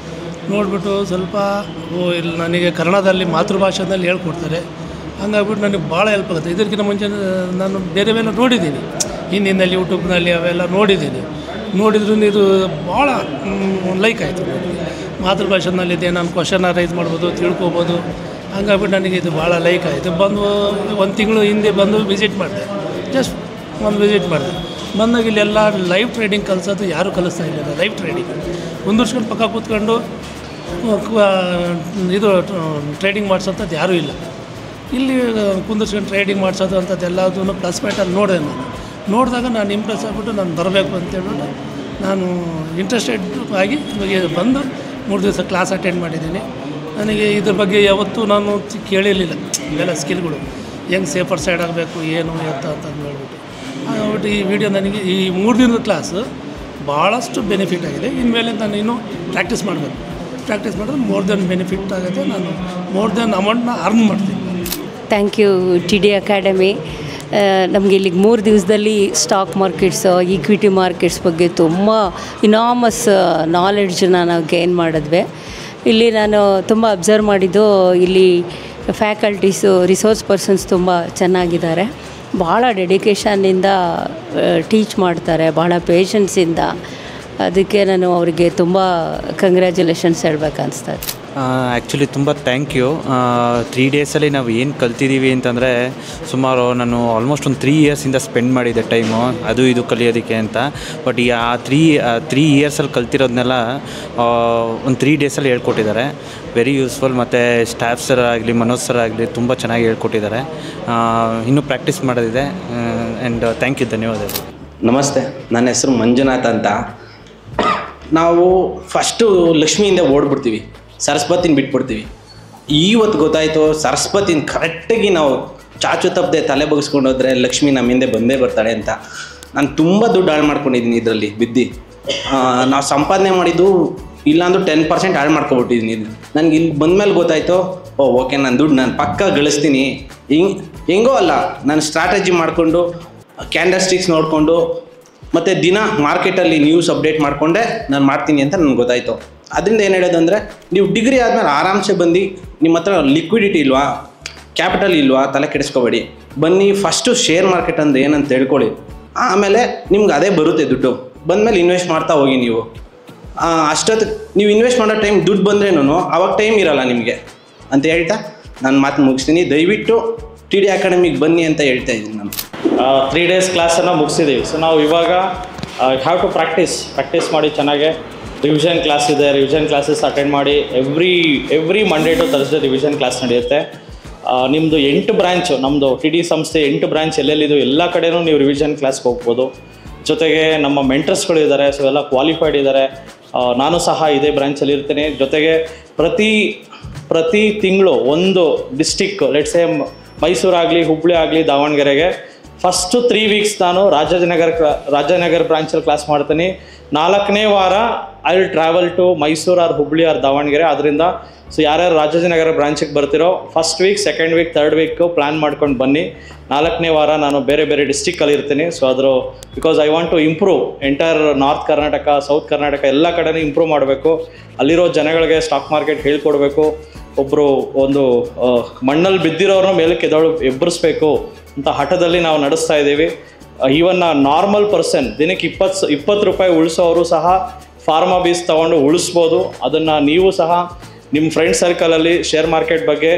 ನೋಡಿಬಿಟ್ಟು ಸ್ವಲ್ಪ ಇಲ್ಲಿ ನನಗೆ ಕನ್ನಡದಲ್ಲಿ ಮಾತೃಭಾಷೆಯಲ್ಲಿ ಹೇಳ್ಕೊಡ್ತಾರೆ. ಹಂಗಾಗ್ಬಿಟ್ಟು ನನಗೆ ಭಾಳ ಹೆಲ್ಪ್ ಆಗುತ್ತೆ. ಇದಕ್ಕಿಂತ ಮುಂಚೆ ನಾನು ಬೇರೆವೆಲ್ಲ ನೋಡಿದ್ದೀನಿ, ಹಿಂದಿನಲ್ಲಿ ಯೂಟ್ಯೂಬ್ನಲ್ಲಿ ಅವೆಲ್ಲ ನೋಡಿದ್ರೂ ಇದು ಭಾಳ ಲೈಕ್ ಆಯಿತು. ಮಾತೃಭಾಷೆನಲ್ಲಿದೆ, ನಾನು ಕ್ವಶನ್ನ ರೈಸ್ ಮಾಡ್ಬೋದು, ತಿಳ್ಕೊಬೋದು. ಹಂಗಾಗ್ಬಿಟ್ಟು ನನಗೆ ಇದು ಭಾಳ ಲೈಕ್ ಆಯಿತು. ಬಂದು 1 ತಿಂಗಳು ಹಿಂದೆ ಬಂದು ವಿಸಿಟ್ ಮಾಡಿದೆ, ಜಸ್ಟ್ ವಿಸಿಟ್ ಮಾಡಿದೆ. ಬಂದಾಗ ಇಲ್ಲೆಲ್ಲ ಲೈವ್ ಟ್ರೇಡಿಂಗ್ ಕಲಿಸೋದು ಯಾರೂ ಕಲಿಸ್ತಾ ಇಲ್ಲ. ಲೈವ್ ಟ್ರೇಡಿಂಗ್ ಕುಂದಿರ್ಸ್ಕೊಂಡು ಪಕ್ಕ ಕೂತ್ಕೊಂಡು ಇದು ಟ್ರೇಡಿಂಗ್ ಮಾಡಿಸೋಂಥದ್ದು ಯಾರೂ ಇಲ್ಲ. ಇಲ್ಲಿ ಕುಂದಿರ್ಸ್ಕೊಂಡು ಟ್ರೇಡಿಂಗ್ ಮಾಡಿಸೋದು ಅಂಥದ್ದೆಲ್ಲದೂ ಪ್ಲಸ್ ಪಾಯಿಂಟಲ್ಲಿ ನೋಡಿದೆ. ನೋಡಿದಾಗ ನಾನು ಇಂಪ್ರೆಸ್ ಆಗಿಬಿಟ್ಟು ನಾನು ಬರಬೇಕು ಅಂತೇಳ್ಬಿಟ್ಟು ನಾನು ಇಂಟ್ರೆಸ್ಟೆಡ್ ಆಗಿ ಇವಾಗ ಬಂದು 3 ದಿವಸ ಕ್ಲಾಸ್ ಅಟೆಂಡ್ ಮಾಡಿದ್ದೀನಿ. ನನಗೆ ಇದ್ರ ಬಗ್ಗೆ ಯಾವತ್ತೂ ನಾನು ಕೇಳಿರಲಿಲ್ಲ. ಇವೆಲ್ಲ ಸ್ಕಿಲ್ಗಳು ಹೆಂಗೆ ಸೇಫರ್ ಸೈಡ್ ಆಗಬೇಕು, ಏನು ಎತ್ತ ಅಂತಂದು ಹೇಳ್ಬಿಟ್ಟು ಆಗ್ಬಿಟ್ಟು ಈ ವಿಡಿಯೋ ನನಗೆ ಈ 3 ದಿನದ ಕ್ಲಾಸು ಭಾಳಷ್ಟು ಬೆನಿಫಿಟ್ ಆಗಿದೆ. ಇನ್ಮೇಲೆ ನಾನು ಇನ್ನೂ ಪ್ರಾಕ್ಟೀಸ್ ಮಾಡಬೇಕು. ಪ್ರಾಕ್ಟೀಸ್ ಮಾಡಿದ್ರೆ ಮೋರ್ ದೆನ್ ಬೆನಿಫಿಟ್ ಆಗುತ್ತೆ. ನಾನು ಮೋರ್ ದೆನ್ ಅಮೌಂಟ್ನ ಅರ್ನ್ ಮಾಡ್ತೀನಿ. Thank you TD academy. ನಮಗೆ ಇಲ್ಲಿಗೆ 3 ದಿವಸದಲ್ಲಿ ಸ್ಟಾಕ್ ಮಾರ್ಕೆಟ್ಸ್, ಈಕ್ವಿಟಿ ಮಾರ್ಕೆಟ್ಸ್ ಬಗ್ಗೆ ತುಂಬ ಇನಾಮಸ್ ನಾಲೆಡ್ಜನ್ನ ನಾವು ಗೇನ್ ಮಾಡಿದ್ವಿ. ಇಲ್ಲಿ ನಾನು ತುಂಬ ಅಬ್ಸರ್ವ್ ಮಾಡಿದ್ದು, ಇಲ್ಲಿ ಫ್ಯಾಕಲ್ಟೀಸು, ರಿಸೋರ್ಸ್ ಪರ್ಸನ್ಸ್ ತುಂಬ ಚೆನ್ನಾಗಿದ್ದಾರೆ. ಭಾಳ ಡೆಡಿಕೇಶನ್ನಿಂದ ಟೀಚ್ ಮಾಡ್ತಾರೆ, ಭಾಳ ಪೇಷನ್ಸಿಂದ. ಅದಕ್ಕೆ ನಾನು ಅವರಿಗೆ ತುಂಬ ಕಂಗ್ರ್ಯಾಚುಲೇಷನ್ಸ್ ಹೇಳ್ಬೇಕು ಅನಿಸ್ತದೆ. ಆ್ಯಕ್ಚುಲಿ ತುಂಬ ಥ್ಯಾಂಕ್ ಯು. 3 ಡೇಸಲ್ಲಿ ನಾವು ಏನು ಕಲ್ತಿದ್ದೀವಿ ಅಂತಂದರೆ ಸುಮಾರು ನಾನು ಆಲ್ಮೋಸ್ಟ್ ಒಂದು 3 ಇಯರ್ಸಿಂದ ಸ್ಪೆಂಡ್ ಮಾಡಿದ್ದೆ ಟೈಮು ಅದು ಇದು ಕಲಿಯೋದಕ್ಕೆ ಅಂತ. ಬಟ್ ಈ ಆ 3 ಇಯರ್ಸಲ್ಲಿ ಕಲ್ತಿರೋದನ್ನೆಲ್ಲ ಒಂದು 3 ಡೇಸಲ್ಲಿ ಹೇಳ್ಕೊಟ್ಟಿದ್ದಾರೆ. Very useful. ಮತ್ತು ಸ್ಟಾಫ್ ಸರ್ ಆಗಲಿ ಮನೋಜ್ ಸರ್ ಆಗಲಿ ತುಂಬ ಚೆನ್ನಾಗಿ ಹೇಳ್ಕೊಟ್ಟಿದ್ದಾರೆ. ಇನ್ನೂ ಪ್ರಾಕ್ಟೀಸ್ ಮಾಡೋದಿದೆ. ಆ್ಯಂಡ್ ಥ್ಯಾಂಕ್ ಯು, ಧನ್ಯವಾದಗಳು. ನಮಸ್ತೆ, ನನ್ನ ಹೆಸರು ಮಂಜುನಾಥ್ ಅಂತ. ನಾವು ಫಸ್ಟು ಲಕ್ಷ್ಮಿಯಿಂದ ಓಡ್ಬಿಡ್ತೀವಿ, ಸರಸ್ವತಿನ ಬಿಟ್ಬಿಡ್ತೀವಿ. ಇವತ್ತು ಗೊತ್ತಾಯಿತು ಸರಸ್ವತಿನ ಕರೆಕ್ಟಾಗಿ ನಾವು ಚಾಚು ತಪ್ಪದೆ ತಲೆ ಬಗ್ಸ್ಕೊಂಡು ಹೋದರೆ ಲಕ್ಷ್ಮಿ ನಮ್ಮ ಹಿಂದೆ ಬಂದೇ ಬರ್ತಾಳೆ ಅಂತ. ನಾನು ತುಂಬ ದುಡ್ಡು ಹಾಳು ಮಾಡ್ಕೊಂಡಿದ್ದೀನಿ ಇದರಲ್ಲಿ ಬಿದ್ದು. ನಾವು ಸಂಪಾದನೆ ಮಾಡಿದ್ದು ಇಲ್ಲಾಂದ್ರೂ 10% ಹಾಳು ಮಾಡ್ಕೊಬಿಟ್ಟಿದ್ದೀನಿ. ನನಗೆ ಇಲ್ಲಿ ಬಂದಮೇಲೆ ಗೊತ್ತಾಯಿತು, ಓಕೆ ನಾನು ದುಡ್ಡು ನಾನು ಪಕ್ಕ ಗಳಿಸ್ತೀನಿ. ಹೆಂಗೋ ಅಲ್ಲ, ನಾನು ಸ್ಟ್ರಾಟಜಿ ಮಾಡಿಕೊಂಡು ಕ್ಯಾಂಡಲ್ ಸ್ಟಿಕ್ಸ್ ನೋಡಿಕೊಂಡು ಮತ್ತು ದಿನ ಮಾರ್ಕೆಟಲ್ಲಿ ನ್ಯೂಸ್ ಅಪ್ಡೇಟ್ ಮಾಡಿಕೊಂಡೆ ನಾನು ಮಾಡ್ತೀನಿ ಅಂತ ನನಗೆ ಗೊತ್ತಾಯಿತು. ಅದರಿಂದ ಏನು ಹೇಳೋದು ಅಂದರೆ, ನೀವು ಡಿಗ್ರಿ ಆದಮೇಲೆ ಆರಾಮ್ಸೆ ಬಂದು ನಿಮ್ಮ ಹತ್ರ ಲಿಕ್ವಿಡಿಟಿ ಇಲ್ವಾ, ಕ್ಯಾಪಿಟಲ್ ಇಲ್ವಾ, ತಲೆ ಕೆಡಿಸ್ಕೋಬೇಡಿ. ಬನ್ನಿ ಫಸ್ಟು ಶೇರ್ ಮಾರ್ಕೆಟ್ ಅಂದರೆ ಏನಂತ ಹೇಳ್ಕೊಳ್ಳಿ. ಆಮೇಲೆ ನಿಮ್ಗೆ ಅದೇ ಬರುತ್ತೆ ದುಡ್ಡು. ಬಂದಮೇಲೆ ಇನ್ವೆಸ್ಟ್ ಮಾಡ್ತಾ ಹೋಗಿ ನೀವು. ಅಷ್ಟೊತ್ತು ನೀವು ಇನ್ವೆಸ್ಟ್ ಮಾಡೋ ಟೈಮ್ ದುಡ್ಡು ಬಂದ್ರೇನು ಆವಾಗ ಟೈಮ್ ಇರೋಲ್ಲ ನಿಮಗೆ ಅಂತ ಹೇಳ್ತಾ ನಾನು ಮಾತು ಮುಗಿಸ್ತೀನಿ. ದಯವಿಟ್ಟು TD ಅಕಾಡೆಮಿಗೆ ಬನ್ನಿ ಅಂತ ಹೇಳ್ತಾ ಇದ್ದೀನಿ. ನಾನು 3 ಡೇಸ್ ಕ್ಲಾಸನ್ನು ಮುಗಿಸಿದ್ದೀವಿ. ಸೊ ನಾವು ಇವಾಗ ಹ್ಯಾವ್ ಟು ಪ್ರಾಕ್ಟೀಸ್ ಮಾಡಿ ಚೆನ್ನಾಗೆ. ರಿವಿಷನ್ ಕ್ಲಾಸ್ ಇದೆ, ರಿವಿಷನ್ ಕ್ಲಾಸಸ್ ಅಟೆಂಡ್ ಮಾಡಿ. Every Monday to Thursday revision class ನಡೆಯುತ್ತೆ. ನಿಮ್ಮದು 8 ಬ್ರ್ಯಾಂಚು, ನಮ್ಮದು TD ಸಂಸ್ಥೆ 8 ಬ್ರ್ಯಾಂಚ್ ಎಲ್ಲೆಲ್ಲಿದು ಎಲ್ಲ ಕಡೆಯೂ ನೀವು ರಿವಿಷನ್ ಕ್ಲಾಸ್ಗೆ ಹೋಗ್ಬೋದು. ಜೊತೆಗೆ ನಮ್ಮ ಮೆಂಟರ್ಸ್ಗಳು ಇದ್ದಾರೆ, ಸೊ ಎಲ್ಲ ಕ್ವಾಲಿಫೈಡ್ ಇದ್ದಾರೆ. ನಾನು ಸಹ ಇದೇ ಬ್ರ್ಯಾಂಚಲ್ಲಿ ಇರ್ತೀನಿ. ಜೊತೆಗೆ ಪ್ರತಿ ತಿಂಗಳು ಒಂದು ಡಿಸ್ಟಿಕ್, ಲೆಟ್ಸ್ ಸೇ ಮೈಸೂರಾಗಲಿ, ಹುಬ್ಬಳ್ಳಿ ಆಗಲಿ, ದಾವಣಗೆರೆಗೆ ಫಸ್ಟು 3 ವೀಕ್ಸ್ ನಾನು ರಾಜನಗರ ಬ್ರಾಂಚಲ್ಲಿ ಕ್ಲಾಸ್ ಮಾಡ್ತೀನಿ. 4ನೇ ವಾರ I will travel to Mysore or Hubballi or Davangere. ಅದರಿಂದ ಸೊ ಯಾರ್ಯಾರು ರಾಜಾಜಿನಗರ ಬ್ರಾಂಚಿಗೆ ಬರ್ತಿರೋ first week, second week, third week plan ಮಾಡ್ಕೊಂಡು ಬನ್ನಿ. 4ನೇ ವಾರ ನಾನು ಬೇರೆ ಬೇರೆ ಡಿಸ್ಟಿಕ್ಕಲ್ಲಿ ಇರ್ತೀನಿ. So because I want to improve entire north Karnataka, south Karnataka ಎಲ್ಲ ಕಡೆನೂ ಇಂಪ್ರೂವ್ ಮಾಡಬೇಕು. ಅಲ್ಲಿರೋ ಜನಗಳಿಗೆ ಸ್ಟಾಕ್ ಮಾರ್ಕೆಟ್ ಹೇಳ್ಕೊಡ್ಬೇಕು. ಒಬ್ಬರು ಒಂದು ಮಣ್ಣಲ್ಲಿ ಬಿದ್ದಿರೋರನ್ನ ಮೇಲಕ್ಕೆ ಎಬ್ಬರಿಸ್ಬೇಕು ಅಂತ ಹಠದಲ್ಲಿ ನಾವು ನಡೆಸ್ತಾ ಇದ್ದೀವಿ. ಈವನ್ ನಾರ್ಮಲ್ ಪರ್ಸನ್ ದಿನಕ್ಕೆ 20 ರೂಪಾಯಿ ಉಳಿಸೋರು ಸಹ ಫಾರ್ಮಾ ಬೀಸ್ ತೊಗೊಂಡು ಉಳಿಸ್ಬೋದು. ಅದನ್ನು ನೀವು ಸಹ ನಿಮ್ಮ ಫ್ರೆಂಡ್ ಸರ್ಕಲಲ್ಲಿ ಶೇರ್ ಮಾರ್ಕೆಟ್ ಬಗ್ಗೆ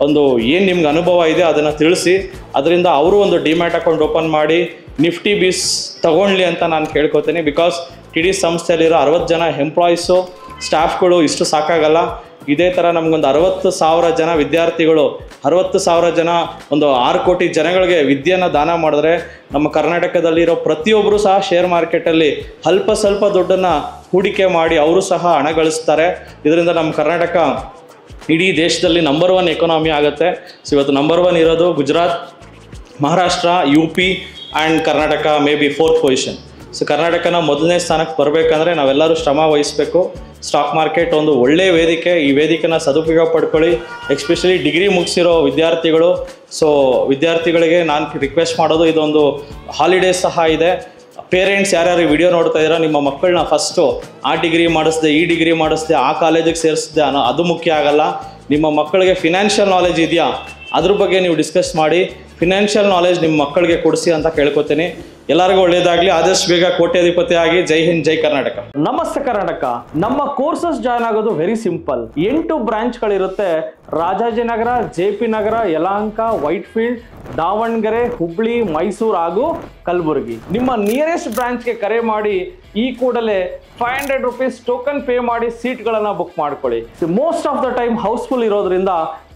ಒಂದು ಏನು ನಿಮ್ಗೆ ಅನುಭವ ಇದೆ ಅದನ್ನು ತಿಳಿಸಿ. ಅದರಿಂದ ಅವರು ಒಂದು ಡಿಮ್ಯಾಟ್ ಅಕೌಂಟ್ ಓಪನ್ ಮಾಡಿ ನಿಫ್ಟಿ ಬೀಸ್ ತೊಗೊಳ್ಳಿ ಅಂತ ನಾನು ಕೇಳ್ಕೊತೀನಿ. ಬಿಕಾಸ್ TD ಸಂಸ್ಥೆಯಲ್ಲಿರೋ 60 ಜನ ಎಂಪ್ಲಾಯೀಸು, ಸ್ಟಾಫ್ಗಳು ಇಷ್ಟು ಸಾಕಾಗಲ್ಲ. ಇದೇ ಥರ ನಮಗೊಂದು 60,000 ಜನ ವಿದ್ಯಾರ್ಥಿಗಳು, 60,000 ಜನ, ಒಂದು 6 ಕೋಟಿ ಜನಗಳಿಗೆ ವಿದ್ಯೆಯನ್ನು ದಾನ ಮಾಡಿದ್ರೆ ನಮ್ಮ ಕರ್ನಾಟಕದಲ್ಲಿರೋ ಪ್ರತಿಯೊಬ್ಬರು ಸಹ ಶೇರ್ ಮಾರ್ಕೆಟಲ್ಲಿ ಸ್ವಲ್ಪ ದುಡ್ಡನ್ನು ಹೂಡಿಕೆ ಮಾಡಿ ಅವರು ಸಹ ಹಣ ಗಳಿಸ್ತಾರೆ. ಇದರಿಂದ ನಮ್ಮ ಕರ್ನಾಟಕ ಇಡೀ ದೇಶದಲ್ಲಿ ನಂಬರ್ 1 ಎಕಾನಮಿ ಆಗುತ್ತೆ. ಸೊ ಇವತ್ತು ನಂಬರ್ 1 ಇರೋದು Gujarat, Maharashtra, UP and Karnataka may be 4th position. So ಕರ್ನಾಟಕನ ಮೊದಲನೇ ಸ್ಥಾನಕ್ಕೆ ಬರಬೇಕಂದ್ರೆ ನಾವೆಲ್ಲರೂ ಶ್ರಮ ವಹಿಸಬೇಕು. ಸ್ಟಾಕ್ ಮಾರ್ಕೆಟ್ ಒಂದು ಒಳ್ಳೆಯ ವೇದಿಕೆ. ಈ ವೇದಿಕೆನ ಸದುಪಯೋಗ ಪಡ್ಕೊಳ್ಳಿ. ಎಸ್ಪೆಷಲಿ ಡಿಗ್ರಿ ಮುಗಿಸಿರೋ ವಿದ್ಯಾರ್ಥಿಗಳು. ಸೊ ವಿದ್ಯಾರ್ಥಿಗಳಿಗೆ ನಾನು ರಿಕ್ವೆಸ್ಟ್ ಮಾಡೋದು, ಇದೊಂದು ಹಾಲಿಡೇಸ್ ಸಹ ಇದೆ. ಪೇರೆಂಟ್ಸ್ ಯಾರ್ಯಾರು ವಿಡಿಯೋ ನೋಡ್ತಾ ಇದ್ದೀರಾ, ನಿಮ್ಮ ಮಕ್ಕಳನ್ನ ಫಸ್ಟು ಆ ಡಿಗ್ರಿ ಮಾಡಿಸ್ದೆ, ಈ ಡಿಗ್ರಿ ಮಾಡಿಸ್ದೆ, ಆ ಕಾಲೇಜಿಗೆ ಸೇರಿಸಿದೆ ಅದು ಮುಖ್ಯ ಆಗಲ್ಲ. ನಿಮ್ಮ ಮಕ್ಕಳಿಗೆ ಫಿನಾನ್ಷಿಯಲ್ ನಾಲೆಜ್ ಇದೆಯಾ ಅದ್ರ ಬಗ್ಗೆ ನೀವು ಡಿಸ್ಕಸ್ ಮಾಡಿ. ಫಿನಾನ್ಷಿಯಲ್ ನಾಲೆಜ್ ನಿಮ್ಮ ಮಕ್ಕಳಿಗೆ ಕೊಡಿಸಿ ಅಂತ ಕೇಳ್ಕೊತೀನಿ. ಎಲ್ಲರಿಗೂ ಒಳ್ಳೆಯದಾಗಲಿ. ಆದಷ್ಟು ಬೇಗ ಕೋಟ್ಯಾಧಿಪತಿ ಆಗಿ. ಜೈ ಹಿಂದ್, ಜೈ ಕರ್ನಾಟಕ. ನಮಸ್ತೆ ಕರ್ನಾಟಕ. ನಮ್ಮ ಕೋರ್ಸಸ್ ಜಾಯ್ನ್ ಆಗೋದು ವೆರಿ ಸಿಂಪಲ್. 8 ಬ್ರಾಂಚ್ಗಳಿರುತ್ತೆ. ರಾಜಾಜಿನಗರ, JP ನಗರ, ಯಲಹಂಕ, ವೈಟ್ಫೀಲ್ಡ್, ದಾವಣಗೆರೆ, ಹುಬ್ಬಳ್ಳಿ, ಮೈಸೂರು ಹಾಗೂ ಕಲಬುರಗಿ. ನಿಮ್ಮ ನಿಯರೆಸ್ಟ್ ಬ್ರಾಂಚ್ಗೆ ಕರೆ ಮಾಡಿ ಈ ಕೂಡಲೇ 500 ರೂಪೀಸ್ ಟೋಕನ್ ಪೇ ಮಾಡಿ ಸೀಟ್ಗಳನ್ನು ಬುಕ್ ಮಾಡ್ಕೊಳ್ಳಿ. Most of the time housefull ಇರೋದ್ರಿಂದ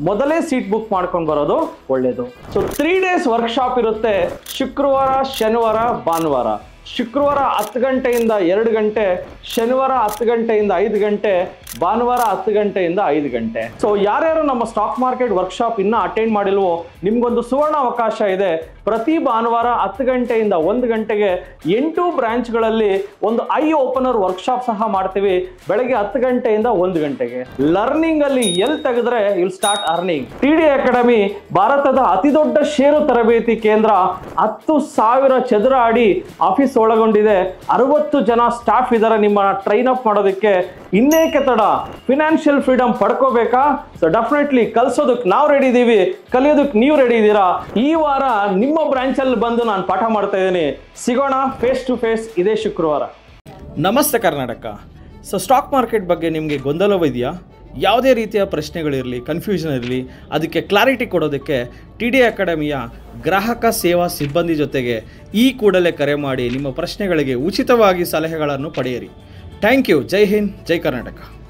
ಮೊದಲೇ ಸೀಟ್ ಬುಕ್ ಮಾಡ್ಕೊಂಡು ಬರೋದು ಒಳ್ಳೆಯದು. ಸೊ 3 ಡೇಸ್ ವರ್ಕ್ಶಾಪ್ ಇರುತ್ತೆ. ಶುಕ್ರವಾರ, ಶನಿವಾರ, ಭಾನುವಾರ. ಶುಕ್ರವಾರ 10 ಗಂಟೆಯಿಂದ 2 ಗಂಟೆ, ಶನಿವಾರ 10 ಗಂಟೆಯಿಂದ 5 ಗಂಟೆ, ಭಾನುವಾರ 10 ಗಂಟೆಯಿಂದ 5 ಗಂಟೆ. ಸೊ ಯಾರ್ಯಾರು ನಮ್ಮ ಸ್ಟಾಕ್ ಮಾರ್ಕೆಟ್ ವರ್ಕ್ಶಾಪ್ ಇನ್ನೂ ಅಟೆಂಡ್ ಮಾಡಿಲ್ವೋ ನಿಮ್ಗೊಂದು ಸುವರ್ಣ ಅವಕಾಶ ಇದೆ. ಪ್ರತಿ ಭಾನುವಾರ 10 ಗಂಟೆಯಿಂದ 1 ಗಂಟೆಗೆ 8 ಬ್ರಾಂಚ್ಗಳಲ್ಲಿ ಒಂದು ಐ ಓಪನರ್ ವರ್ಕ್ಶಾಪ್ ಸಹ ಮಾಡ್ತೀವಿ. ಬೆಳಗ್ಗೆ 10 ಗಂಟೆಯಿಂದ 1 ಗಂಟೆಗೆ. ಲರ್ನಿಂಗ್ ಅಲ್ಲಿ ಎಲ್ಲಿ ತೆಗೆದ್ರೆ ಇಲ್ಲಿ ಸ್ಟಾರ್ಟ್ ಅರ್ನಿಂಗ್. TD ಅಕಾಡೆಮಿ ಭಾರತದ ಅತಿ ದೊಡ್ಡ ಷೇರು ತರಬೇತಿ ಕೇಂದ್ರ. 10,000 ಚದರ ಅಡಿ ಆಫೀಸ್ ಒಳಗೊಂಡಿದೆ. 60 ಜನ ಸ್ಟಾಫ್ ಇದ್ದಾರೆ ನಿಮ್ಮನ್ನ ಟ್ರೈನ್ ಅಪ್ ಮಾಡೋದಕ್ಕೆ. ಇನ್ನೇಕೆ ತಡ? ಫಿನಾನ್ಷಿಯಲ್ ಫ್ರೀಡಮ್ ಪಡ್ಕೋಬೇಕಾ? ಸೊ ಡೆಫಿನೆಟ್ಲಿ ಕಲಿಸೋದಕ್ಕೆ ನಾವು ರೆಡಿ ಇದ್ದೀವಿ, ಕಲಿಯೋದಕ್ಕೆ ನೀವು ರೆಡಿ ಇದ್ದೀರಾ? ಈ ವಾರ ನಿಮ್ಮ ಬ್ರಾಂಚಲ್ಲಿ ಬಂದು ನಾನು ಪಾಠ ಮಾಡ್ತಾ ಇದ್ದೀನಿ. ಸಿಗೋಣ ಫೇಸ್ ಟು ಫೇಸ್ ಇದೇ ಶುಕ್ರವಾರ. ನಮಸ್ತೆ ಕರ್ನಾಟಕ. ಸೊ ಸ್ಟಾಕ್ ಮಾರ್ಕೆಟ್ ಬಗ್ಗೆ ನಿಮಗೆ ಗೊಂದಲವಿದೆಯಾ? ಯಾವುದೇ ರೀತಿಯ ಪ್ರಶ್ನೆಗಳಿರಲಿ, ಕನ್ಫ್ಯೂಷನ್ ಇರಲಿ, ಅದಕ್ಕೆ ಕ್ಲಾರಿಟಿ ಕೊಡೋದಕ್ಕೆ TDI ಅಕಾಡೆಮಿಯ ಗ್ರಾಹಕ ಸೇವಾ ಸಿಬ್ಬಂದಿ ಜೊತೆಗೆ ಈ ಕೂಡಲೇ ಕರೆ ಮಾಡಿ ನಿಮ್ಮ ಪ್ರಶ್ನೆಗಳಿಗೆ ಉಚಿತವಾಗಿ ಸಲಹೆಗಳನ್ನು ಪಡೆಯಿರಿ. Thank you. ಜೈ ಹಿಂದ್, ಜೈ ಕರ್ನಾಟಕ.